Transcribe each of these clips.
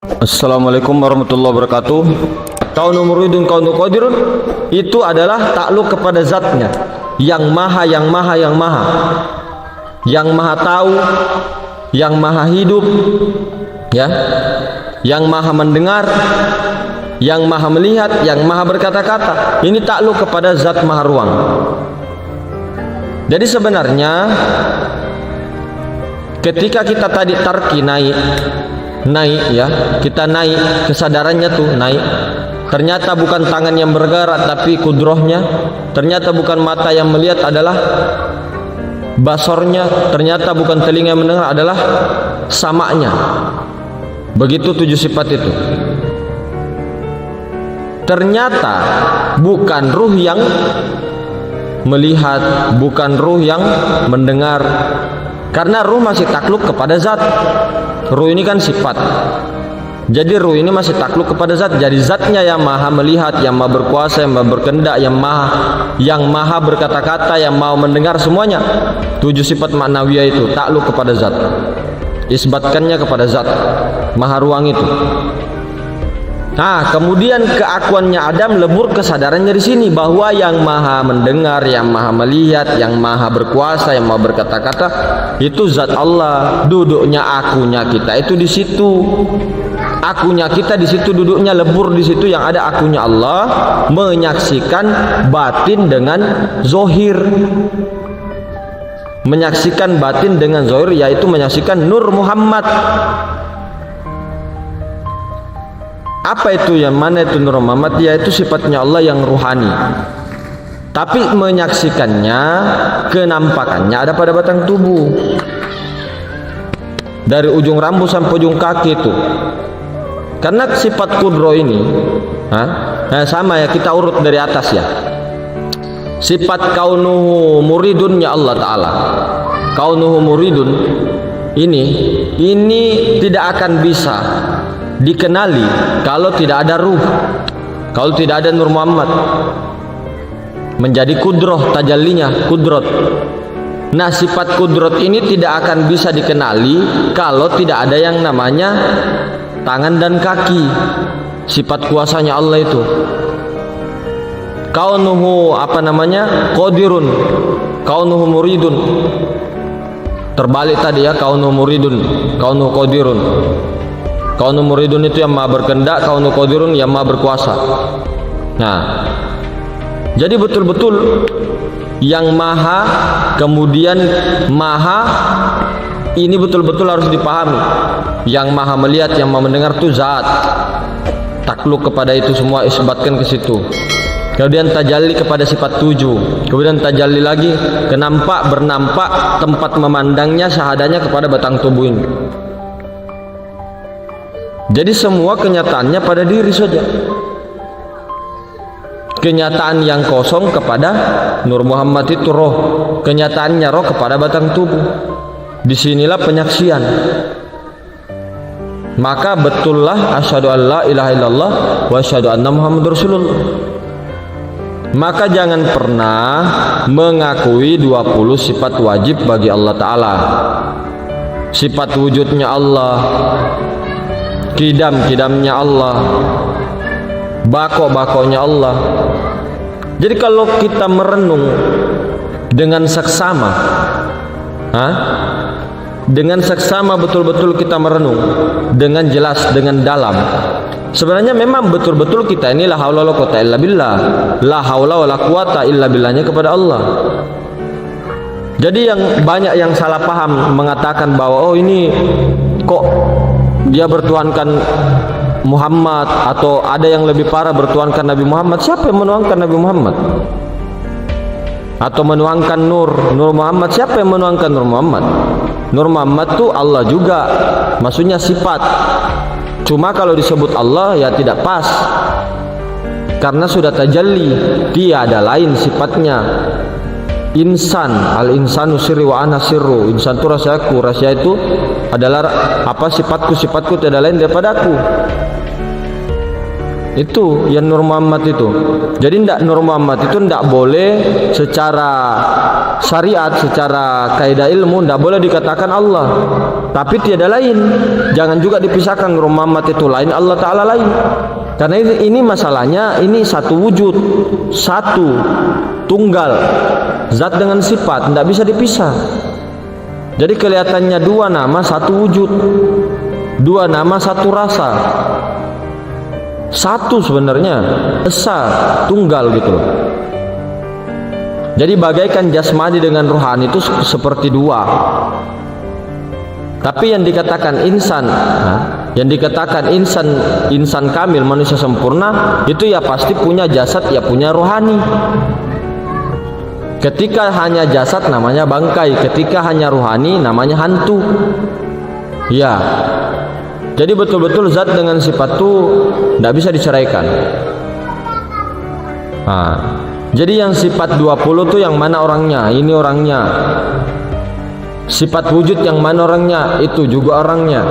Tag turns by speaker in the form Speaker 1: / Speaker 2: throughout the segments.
Speaker 1: Assalamualaikum warahmatullahi wabarakatuh. Kaunu muridun kaunu qadirun itu adalah takluk kepada zatnya yang maha tahu, yang maha hidup, ya, yang maha mendengar, yang maha melihat, yang maha berkata-kata. Ini takluk kepada zat maha ruang. Jadi sebenarnya ketika kita tadi tarki naik ya, kita naik kesadarannya tuh naik, ternyata bukan tangan yang bergerak tapi kudrohnya, ternyata bukan mata yang melihat adalah basornya, ternyata bukan telinga yang mendengar adalah samanya. Begitu 7 sifat itu. Ternyata bukan ruh yang melihat, bukan ruh yang mendengar, karena ruh masih takluk kepada zat. Ruh ini kan sifat. Jadi ruh ini masih takluk kepada zat. Jadi zatnya yang maha melihat, yang maha berkuasa, yang maha berkehendak, yang maha berkata-kata, yang mau mendengar, semuanya 7 sifat maknawiyah itu takluk kepada zat. Isbatkannya kepada zat maha ruang itu. Nah, kemudian keakuannya Adam lebur kesadarannya di sini bahwa yang maha mendengar, yang maha melihat, yang maha berkuasa, yang maha berkata-kata itu zat Allah. Duduknya akunya kita itu di situ. Akunya kita di situ duduknya, lebur di situ yang ada akunya Allah, menyaksikan batin dengan zohir. Menyaksikan batin dengan zohir, yaitu menyaksikan Nur Muhammad. Apa itu, yang mana itu Nur Muhammad? Yaitu sifatnya Allah yang ruhani. Tapi menyaksikannya, kenampakannya ada pada batang tubuh. Dari ujung rambut sampai ujung kaki itu. Karena sifat kudro ini, nah sama ya, kita urut dari atas ya. Sifat kaunuhu muridun ya Allah Ta'ala. Kaunuhu muridun ini tidak akan bisa dikenali kalau tidak ada ruh, kalau tidak ada Nur Muhammad menjadi kudroh, tajallinya kudrot. Nah, sifat kudrot ini tidak akan bisa dikenali kalau tidak ada yang namanya tangan dan kaki. Sifat kuasanya Allah itu kaunuhu qadirun, kaunuhu muridun. Terbalik tadi ya, kaunuhu muridun, kaunuhu qadirun. Kaunu muridun itu yang maha berkehendak, kaunu qadirun yang maha berkuasa. Nah, jadi betul-betul yang maha, kemudian maha, ini betul-betul harus dipahami. Yang maha melihat, yang maha mendengar itu zat. Takluk kepada itu semua, isbatkan ke situ. Kemudian tajalli kepada sifat 7. Kemudian tajalli lagi kenampak, bernampak, tempat memandangnya, syahadanya kepada batang tubuh ini. Jadi semua kenyataannya pada diri saja. Kenyataan yang kosong kepada Nur Muhammad itu roh. Kenyataannya roh kepada batang tubuh. Disinilah penyaksian. Maka betullah asyhadu an la ilaha illallah wa asyhadu anna Muhammadur Rasulullah. Maka jangan pernah mengakui 20 sifat wajib bagi Allah Ta'ala. Sifat wujudnya Allah, kidam-kidamnya Allah, bako-bakonya Allah. Jadi kalau kita merenung dengan seksama, dengan seksama betul-betul kita merenung dengan jelas, dengan dalam, sebenarnya memang betul-betul kita ini la haula wala quwata illa billah, la haula wala quwata illa billahnya kepada Allah. Jadi yang banyak yang salah paham mengatakan bahwa oh ini kok dia bertuhankan Muhammad, atau ada yang lebih parah bertuhankan Nabi Muhammad. Siapa yang menuangkan Nabi Muhammad? Atau menuangkan Nur Muhammad? Siapa yang menuangkan Nur Muhammad? Nur Muhammad itu Allah juga, maksudnya sifat. Cuma kalau disebut Allah ya tidak pas, karena sudah tajalli, tiada lain sifatnya. Insan, al-insanu sirri wa ana sirru. Insan itu rahasiaku, rahasia itu adalah apa, sifatku tidak lain daripada aku. Itu yang Nur Muhammad itu. Jadi Nur Muhammad itu tidak boleh secara syariat, secara kaidah ilmu tidak boleh dikatakan Allah, tapi tiada lain. Jangan juga dipisahkan Nur Muhammad itu lain, Allah Ta'ala lain. Karena ini masalahnya, ini satu wujud, satu tunggal, zat dengan sifat, tidak bisa dipisah. Jadi kelihatannya dua nama satu wujud, dua nama satu rasa, satu sebenarnya esa, tunggal gitu loh. Jadi bagaikan jasmani dengan rohani itu seperti dua. Tapi yang dikatakan insan, yang dikatakan insan kamil, manusia sempurna, itu ya pasti punya jasad, ya punya rohani. Ketika hanya jasad namanya bangkai, ketika hanya rohani namanya hantu. Ya. Jadi betul-betul zat dengan sifat itu tidak bisa diceraikan. Jadi yang sifat 20 itu yang mana orangnya? Ini orangnya. Sifat wujud yang mana orangnya? Itu juga orangnya.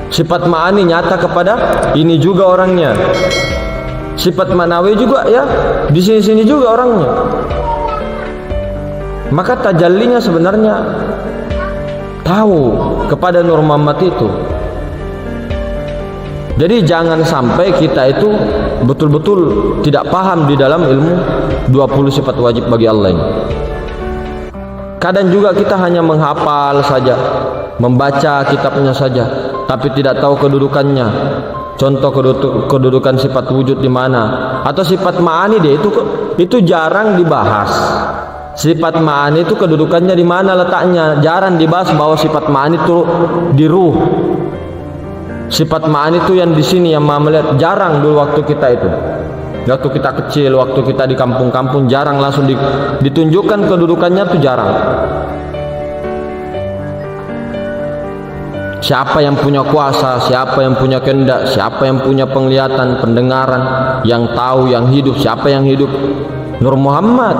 Speaker 1: Sifat ma'ani nyata kepada ini juga orangnya. Sifat manawi juga ya di sini-sini juga orangnya. Maka tajallinya sebenarnya tahu kepada Nur Muhammad itu. Jadi jangan sampai kita itu betul-betul tidak paham di dalam ilmu 20 sifat wajib bagi Allah ini. Kadang juga kita hanya menghafal saja, membaca kitabnya saja, tapi tidak tahu kedudukannya. Contoh kedudukan sifat wujud di mana, atau sifat ma'ani dia itu jarang dibahas. Sifat ma'ani itu kedudukannya di mana letaknya, jarang dibahas bahwa sifat ma'ani itu di ruh. Sifat ma'ani itu yang di sini yang Maha melihat, jarang dulu waktu kita itu. Waktu kita kecil, waktu kita di kampung-kampung, jarang langsung ditunjukkan kedudukannya, itu jarang. Siapa yang punya kuasa, siapa yang punya kehendak, siapa yang punya penglihatan, pendengaran, yang tahu, yang hidup, siapa yang hidup? Nur Muhammad.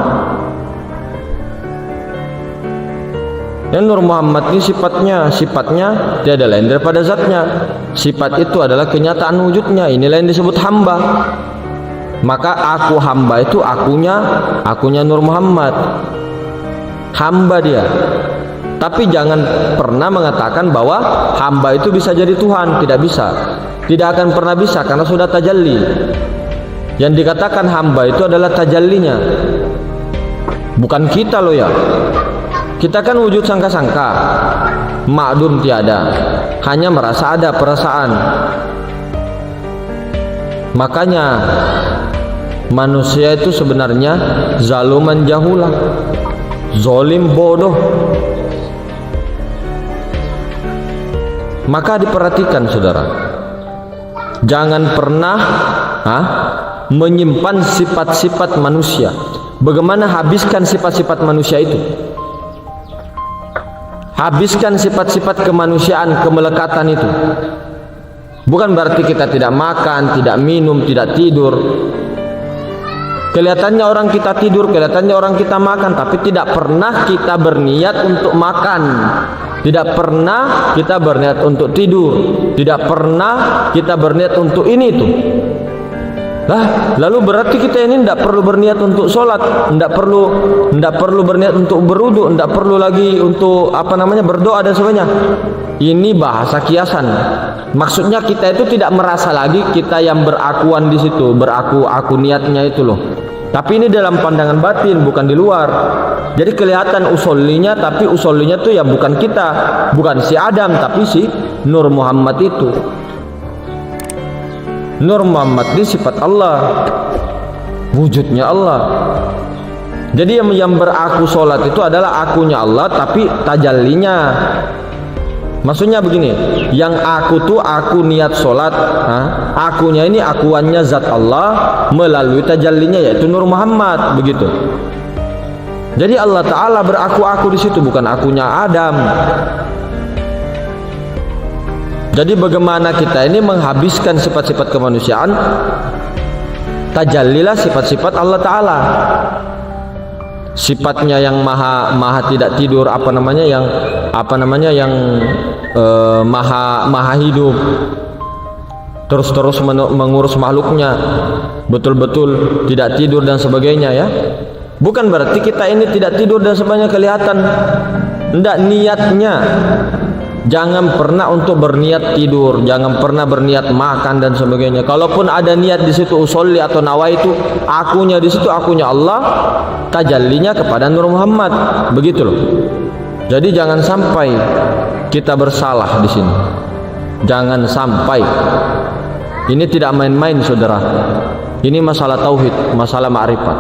Speaker 1: Dan Nur Muhammad ini sifatnya tiada lain daripada zatnya. Sifat itu adalah kenyataan wujudnya. Inilah yang disebut hamba. Maka aku hamba itu akunya Nur Muhammad. Hamba dia. Tapi jangan pernah mengatakan bahwa hamba itu bisa jadi Tuhan. Tidak bisa. Tidak akan pernah bisa karena sudah tajalli. Yang dikatakan hamba itu adalah tajallinya. Bukan kita loh ya. Kita kan wujud sangka-sangka, ma'dum tiada, hanya merasa ada perasaan. Makanya manusia itu sebenarnya zaluman jahulah, zolim bodoh. Maka diperhatikan saudara, jangan pernah menyimpan sifat-sifat manusia. Bagaimana habiskan sifat-sifat manusia itu? Habiskan sifat-sifat kemanusiaan, kemelekatan itu. Bukan berarti kita tidak makan, tidak minum, tidak tidur. Kelihatannya orang kita tidur, kelihatannya orang kita makan, tapi tidak pernah kita berniat untuk makan. Tidak pernah kita berniat untuk tidur. Tidak pernah kita berniat untuk ini itu. Lalu berarti kita ini tidak perlu berniat untuk sholat, tidak perlu berniat untuk berwudu, tidak perlu lagi untuk berdoa dan sebagainya. Ini bahasa kiasan. Maksudnya kita itu tidak merasa lagi kita yang berakuan di situ, aku niatnya itu loh. Tapi ini dalam pandangan batin, bukan di luar. Jadi kelihatan usollinya, tapi usollinya itu ya bukan kita, bukan si Adam, tapi si Nur Muhammad itu. Nur Muhammad ini sifat Allah, wujudnya Allah. Jadi yang beraku sholat itu adalah akunya Allah, tapi tajallinya. Maksudnya begini, yang aku tuh aku niat sholat, akunya ini akuannya zat Allah melalui tajallinya yaitu Nur Muhammad, begitu. Jadi Allah Ta'ala beraku-aku di situ, bukan akunya Adam. Jadi bagaimana kita ini menghabiskan sifat-sifat kemanusiaan, tajallilah sifat-sifat Allah Ta'ala. Sifatnya yang maha tidak tidur, yang maha hidup, terus mengurus makhluknya, betul-betul tidak tidur dan sebagainya ya. Bukan berarti kita ini tidak tidur dan semuanya kelihatan. Tidak, niatnya. Jangan pernah untuk berniat tidur, jangan pernah berniat makan dan sebagainya. Kalaupun ada niat di situ usolli atau nawaitu, akunya di situ akunya Allah, tajallinya kepada Nur Muhammad. Begitu loh. Jadi jangan sampai kita bersalah di sini. Jangan sampai. Ini tidak main-main, saudara. Ini masalah tauhid, masalah ma'rifat.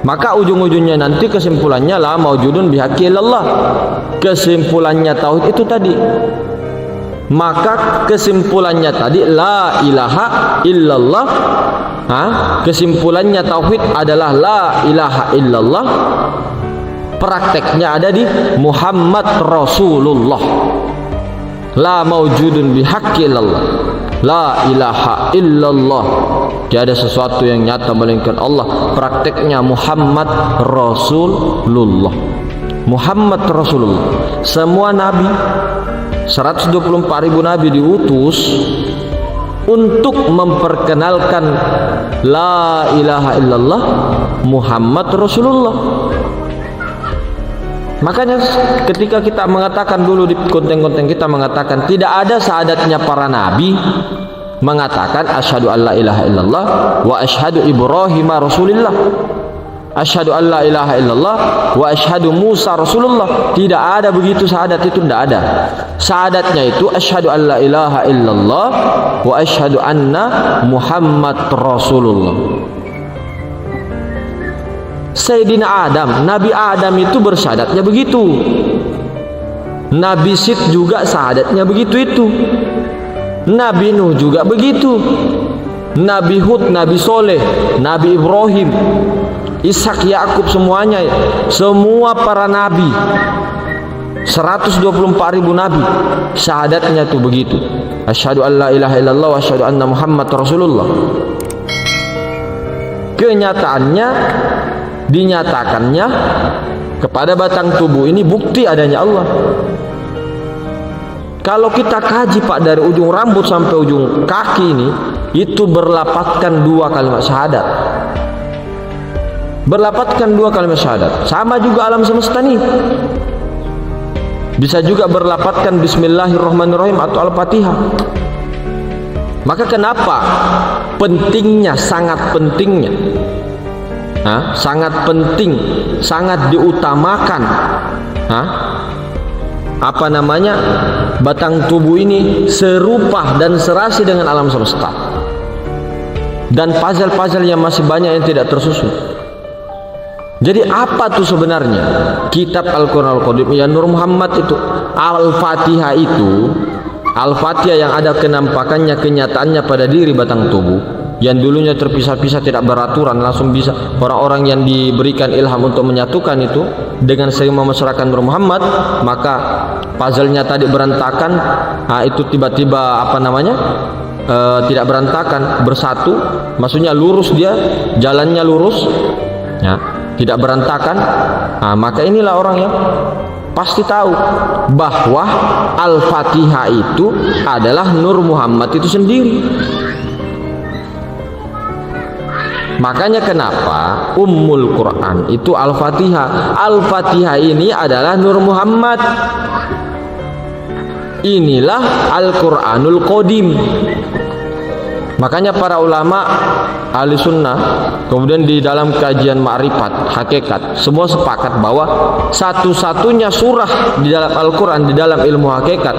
Speaker 1: Maka ujung-ujungnya nanti kesimpulannya la maujudun bihaqqi illallah. Kesimpulannya tauhid itu tadi. Maka kesimpulannya tadi la ilaha illallah. Kesimpulannya tauhid adalah la ilaha illallah. Prakteknya ada di Muhammad Rasulullah. La maujudun bihaqqi illallah. La ilaha illallah. Tiada sesuatu yang nyata melainkan Allah. Prakteknya Muhammad Rasulullah. Muhammad Rasulullah. Semua nabi, 124.000 nabi diutus untuk memperkenalkan la ilaha illallah Muhammad Rasulullah. Makanya ketika kita mengatakan dulu di konten-konten kita mengatakan tidak ada syahadatnya para nabi mengatakan asyhadu alla ilaha illallah wa asyhadu Ibrahim Rasulullah, asyhadu alla ilaha illallah wa asyhadu Musa Rasulullah. Tidak ada begitu syahadat itu, tidak ada. Syahadatnya itu asyhadu alla ilaha illallah wa asyhadu anna Muhammad Rasulullah. Sayyidina Adam, Nabi Adam itu bersyahadatnya begitu. Nabi Sid juga syahadatnya begitu itu. Nabi Nuh juga begitu. Nabi Hud, Nabi Soleh, Nabi Ibrahim, Ishak, Yakub, semuanya, semua para nabi, 124.000 nabi, syahadatnya itu begitu. Asyhadu alla ilaha illallah wa asyhadu anna Muhammad Rasulullah. Kenyataannya, dinyatakannya kepada batang tubuh ini bukti adanya Allah. Kalau kita kaji Pak dari ujung rambut sampai ujung kaki ini, itu berlapatkan 2 kalimat syahadat. Berlapatkan 2 kalimat syahadat. Sama juga alam semesta nih. Bisa juga berlapatkan Bismillahirrahmanirrahim atau Al-Fatihah. Maka kenapa pentingnya, sangat pentingnya, sangat penting, sangat diutamakan, batang tubuh ini serupa dan serasi dengan alam semesta, dan puzzle-puzzle yang masih banyak yang tidak tersusun. Jadi apa tuh sebenarnya kitab Al-Quran Al-Qadim ya Nur Muhammad itu? Al-Fatihah itu, Al-Fatihah yang ada kenampakannya, kenyataannya pada diri batang tubuh, yang dulunya terpisah-pisah tidak beraturan, langsung bisa orang-orang yang diberikan ilham untuk menyatukan itu dengan sering memasrahkan Nur Muhammad, maka puzzle-nya tadi berantakan, itu tiba-tiba tidak berantakan, bersatu, maksudnya lurus, dia jalannya lurus, ya, tidak berantakan. Maka inilah orang yang pasti tahu bahwa Al-Fatihah itu adalah Nur Muhammad itu sendiri. Makanya kenapa Ummul Quran itu Al-Fatihah. Al-Fatihah ini adalah Nur Muhammad. Inilah Al-Quranul Qadim. Makanya para ulama ahli sunnah, kemudian di dalam kajian ma'rifat, hakikat, semua sepakat bahwa satu-satunya surah di dalam Al-Quran, di dalam ilmu hakikat,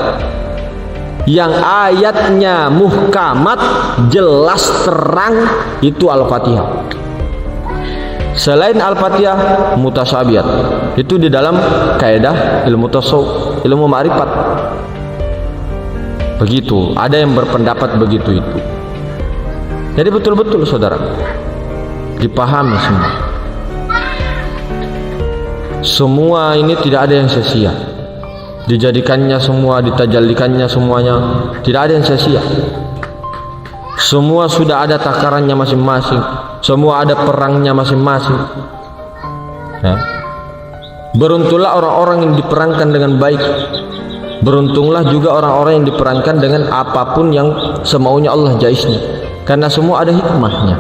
Speaker 1: yang ayatnya muhkamat, jelas, terang, itu Al-Fatihah. Selain Al-Fatihah, mutasyabihat. Itu di dalam kaidah ilmu tasawuf, ilmu ma'rifat. Begitu, ada yang berpendapat begitu itu. Jadi betul-betul saudara, dipahami semua. Semua ini tidak ada yang sia-sia. Dijadikannya semua, ditajallikannya semuanya, tidak ada yang sia-sia. Semua sudah ada takarannya masing-masing, semua ada perangnya masing-masing. Beruntunglah orang-orang yang diperangkan dengan baik. Beruntunglah juga orang-orang yang diperangkan dengan apapun yang semaunya Allah jaiznya. Karena semua ada hikmahnya,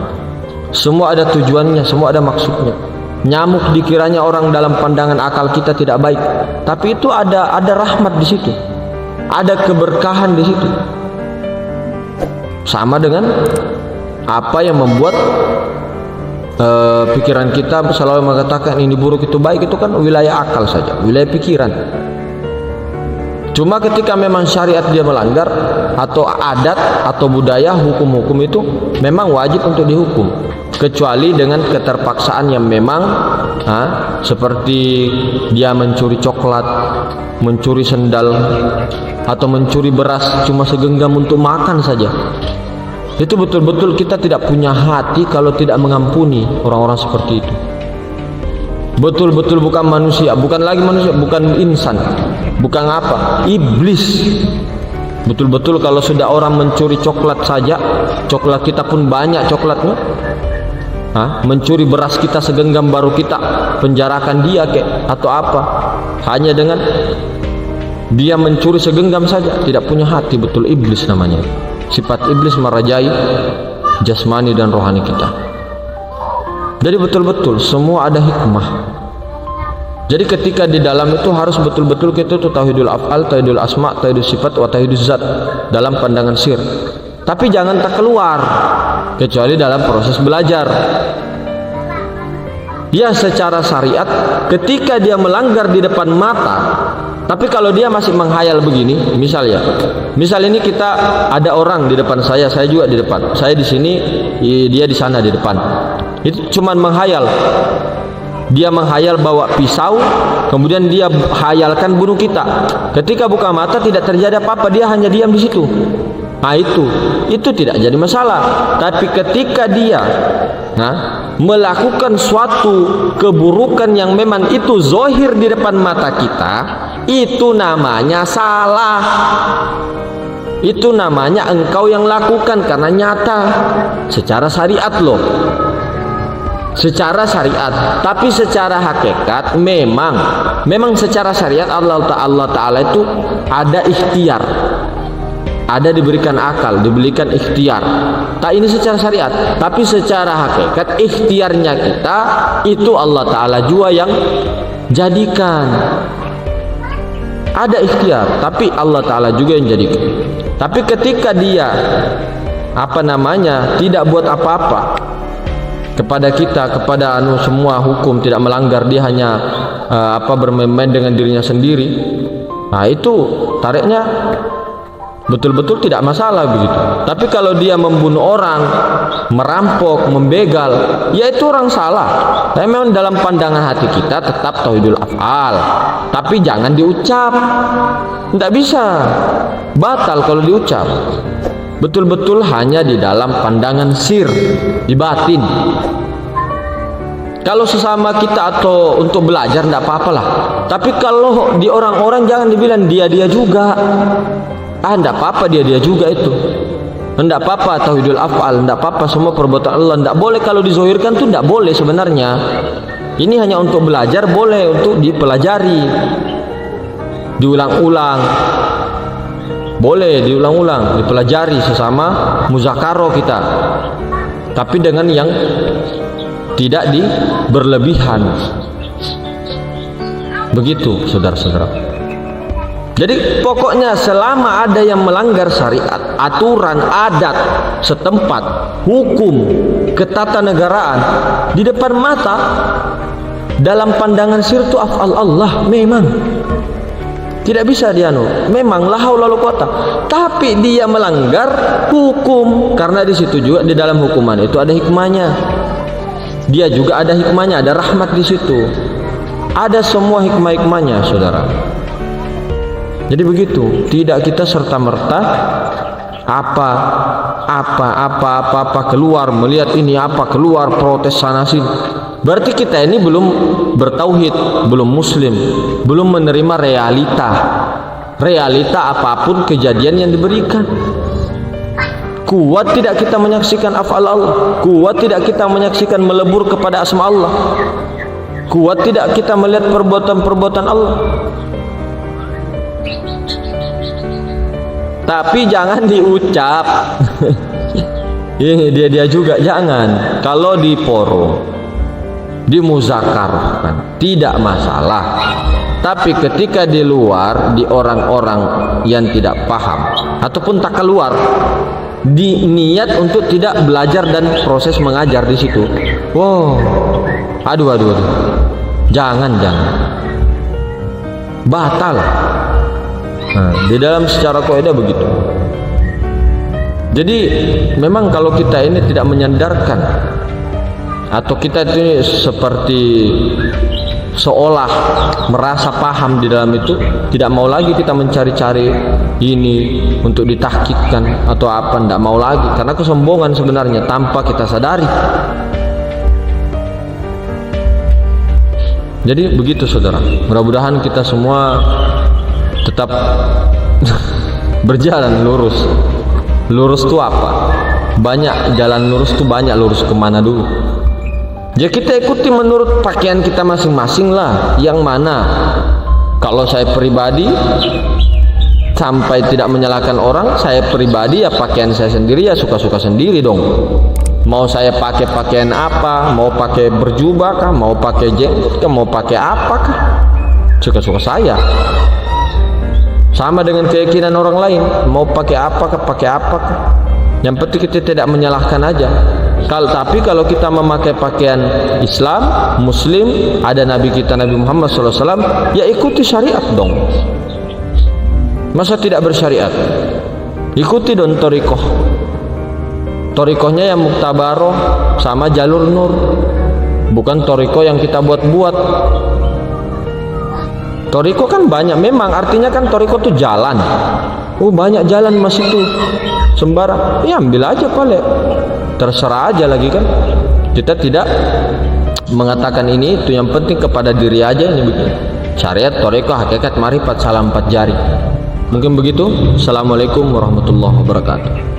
Speaker 1: semua ada tujuannya, semua ada maksudnya. nyamuk dikiranya orang dalam pandangan akal kita tidak baik, tapi itu ada rahmat di situ, ada keberkahan di situ. Sama dengan apa yang membuat pikiran kita selalu mengatakan ini buruk itu baik, itu kan wilayah akal saja, wilayah pikiran. Cuma ketika memang syariat dia melanggar, atau adat atau budaya, hukum-hukum itu memang wajib untuk dihukum, kecuali dengan keterpaksaan yang memang seperti dia mencuri coklat, mencuri sendal, atau mencuri beras cuma segenggam untuk makan saja. Itu betul-betul kita tidak punya hati kalau tidak mengampuni orang-orang seperti itu. Betul-betul bukan manusia, bukan lagi manusia, bukan insan, bukan apa, iblis. Betul-betul kalau sudah orang mencuri coklat saja, coklat kita pun banyak coklatnya, mencuri beras kita segenggam baru kita penjarakan dia atau apa, hanya dengan dia mencuri segenggam saja, tidak punya hati, betul iblis namanya. Sifat iblis merajai jasmani dan rohani kita. Jadi betul-betul semua ada hikmah. Jadi ketika di dalam itu harus betul-betul kita itu tauhidul af'al, tauhidul asma, tauhidul sifat, wa tauhidul zat dalam pandangan sir. Tapi jangan tak keluar kecuali dalam proses belajar. Ya, secara syariat ketika dia melanggar di depan mata, tapi kalau dia masih menghayal begini, misal ini kita ada orang di depan saya juga di depan, saya di sini, dia di sana di depan, itu cuman menghayal. Dia menghayal bawa pisau, kemudian dia hayalkan bunuh kita. Ketika buka mata tidak terjadi apa-apa, dia hanya diam di situ. Nah itu tidak jadi masalah. Tapi ketika dia melakukan suatu keburukan yang memang itu zohir di depan mata kita, itu namanya salah. Itu namanya engkau yang lakukan karena nyata secara syariat loh. Secara syariat, tapi secara hakikat memang secara syariat Allah Ta'ala itu ada ikhtiar, ada diberikan akal, diberikan ikhtiar. Tak ini secara syariat, tapi secara hakikat ikhtiarnya kita itu Allah Ta'ala juga yang jadikan. Ada ikhtiar, tapi Allah Ta'ala juga yang jadikan. Tapi ketika dia tidak buat apa-apa kepada kita, kepada semua hukum, tidak melanggar, dia hanya bermain-main dengan dirinya sendiri, nah itu tariknya betul-betul tidak masalah begitu. Tapi kalau dia membunuh orang, merampok, membegal, ya itu orang salah. Tapi memang dalam pandangan hati kita tetap tauhidul af'al, tapi jangan diucap, tidak bisa, batal kalau diucap. Betul-betul hanya di dalam pandangan sir, di batin. Kalau sesama kita atau untuk belajar tidak apa-apalah. Tapi kalau di orang-orang jangan dibilang dia juga. Tidak apa-apa dia juga itu. Tidak apa-apa tauhidul af'al, tidak apa-apa semua perbuatan Allah. Tidak boleh kalau dizohirkan tuh tidak boleh sebenarnya. Ini hanya untuk belajar, boleh untuk dipelajari, diulang-ulang. Boleh diulang-ulang, dipelajari sesama muzakarah kita, tapi dengan yang tidak berlebihan. Begitu saudara-saudara. Jadi pokoknya selama ada yang melanggar syariat, aturan, adat setempat, hukum, ketatanegaraan di depan mata, dalam pandangan sir itu af'al Allah memang tidak bisa memang la haula wala quwata. Tapi dia melanggar hukum, karena di situ juga di dalam hukuman itu ada hikmahnya. Dia juga ada hikmahnya, ada rahmat di situ. Ada semua hikmah-hikmahnya, saudara. Jadi begitu, tidak kita serta-merta apa keluar melihat ini keluar protes sana sini. Berarti kita ini belum bertauhid, belum muslim, belum menerima realita apapun kejadian yang diberikan. Kuat tidak kita menyaksikan af'al Allah, kuat tidak kita menyaksikan melebur kepada asma Allah, kuat tidak kita melihat perbuatan-perbuatan Allah. Tapi jangan diucap. Ini dia juga jangan. Kalau di forum, dimuzakarahkan, tidak masalah. Tapi ketika di luar, di orang-orang yang tidak paham ataupun tak keluar, di niat untuk tidak belajar dan proses mengajar di situ, wow, aduh, jangan, batal. Nah, di dalam secara kaidah begitu. Jadi memang kalau kita ini tidak menyandarkan, atau kita ini seperti seolah merasa paham di dalam itu, tidak mau lagi kita mencari-cari ini untuk ditahkikkan atau apa, tidak mau lagi, karena kesombongan sebenarnya tanpa kita sadari. Jadi begitu saudara, mudah-mudahan kita semua tetap berjalan lurus. Lurus itu apa? Banyak jalan lurus itu, banyak lurus kemana dulu. Ya kita ikuti menurut pakaian kita masing-masing lah. Yang mana? Kalau saya pribadi, sampai tidak menyalahkan orang, saya pribadi ya pakaian saya sendiri ya suka-suka sendiri dong. Mau saya pakai pakaian apa, mau pakai berjubah kah, mau pakai jenggot kah, mau pakai apa kah, suka-suka saya. Sama dengan keyakinan orang lain, mau pakai apa kah, pakai apa kah. Yang penting kita tidak menyalahkan aja. Tapi kalau kita memakai pakaian Islam, Muslim, ada Nabi kita Nabi Muhammad SAW, ya ikuti syariat dong. Masa tidak bersyariat? Ikuti dong torikoh. Torikohnya yang muktabaroh sama jalur nur, bukan torikoh yang kita buat-buat. Toriko kan banyak, memang artinya kan toriko itu jalan. Oh banyak jalan mas itu, sembarang, ya ambil aja paling, terserah aja lagi kan. Kita tidak mengatakan ini itu, yang penting kepada diri aja ini begini. Syariat, toriko, hakikat, marifat, salam 4 jari. Mungkin begitu. Assalamualaikum warahmatullahi wabarakatuh.